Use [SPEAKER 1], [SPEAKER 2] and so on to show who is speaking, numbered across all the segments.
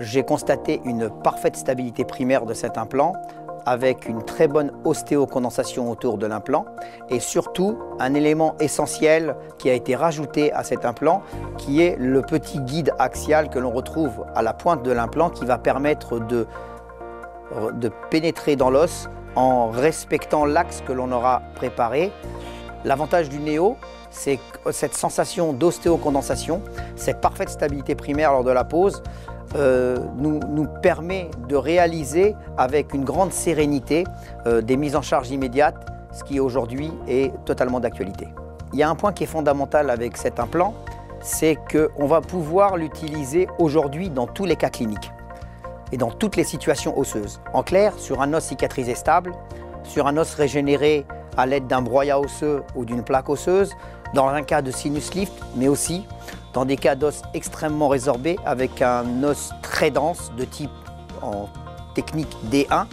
[SPEAKER 1] j'ai constaté une parfaite stabilité primaire de cet implant avec une très bonne ostéocondensation autour de l'implant et surtout un élément essentiel qui a été rajouté à cet implant qui est le petit guide axial que l'on retrouve à la pointe de l'implant qui va permettre de pénétrer dans l'os en respectant l'axe que l'on aura préparé. L'avantage du Néo, c'est cette sensation d'ostéocondensation, cette parfaite stabilité primaire lors de la pose nous permet de réaliser avec une grande sérénité des mises en charge immédiates, ce qui aujourd'hui est totalement d'actualité. Il y a un point qui est fondamental avec cet implant, c'est qu'on va pouvoir l'utiliser aujourd'hui dans tous les cas cliniques et dans toutes les situations osseuses. En clair, sur un os cicatrisé stable, sur un os régénéré à l'aide d'un broyat osseux ou d'une plaque osseuse, dans un cas de sinus lift, mais aussi dans des cas d'os extrêmement résorbés avec un os très dense de type en technique D1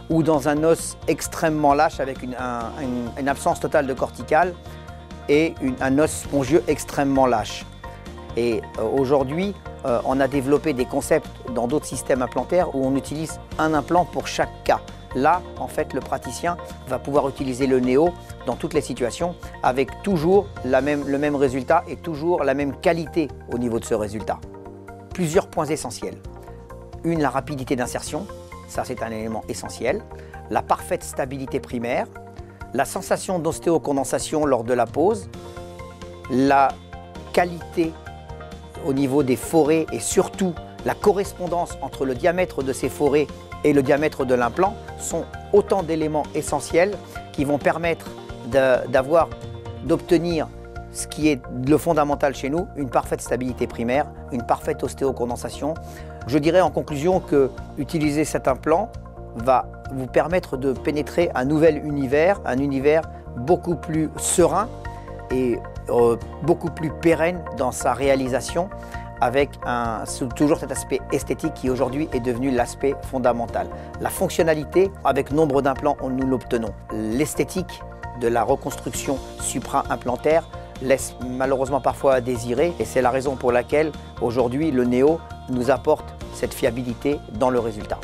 [SPEAKER 1] ou dans un os extrêmement lâche avec une absence totale de corticale et un os spongieux extrêmement lâche. Et aujourd'hui, on a développé des concepts dans d'autres systèmes implantaires où on utilise un implant pour chaque cas. Là, en fait, le praticien va pouvoir utiliser le Néo dans toutes les situations avec toujours le même résultat et toujours la même qualité au niveau de ce résultat. Plusieurs points essentiels. La rapidité d'insertion, ça c'est un élément essentiel. La parfaite stabilité primaire, la sensation d'ostéocondensation lors de la pose, la qualité au niveau des forêts et surtout la correspondance entre le diamètre de ces forêts et le diamètre de l'implant sont autant d'éléments essentiels qui vont permettre d'obtenir ce qui est le fondamental chez nous, une parfaite stabilité primaire, une parfaite ostéocondensation. Je dirais en conclusion que utiliser cet implant va vous permettre de pénétrer un nouvel univers, un univers beaucoup plus serein et beaucoup plus pérenne dans sa réalisation, avec toujours cet aspect esthétique qui aujourd'hui est devenu l'aspect fondamental. La fonctionnalité, avec nombre d'implants, nous l'obtenons. L'esthétique de la reconstruction supra-implantaire laisse malheureusement parfois à désirer et c'est la raison pour laquelle aujourd'hui le Néo nous apporte cette fiabilité dans le résultat.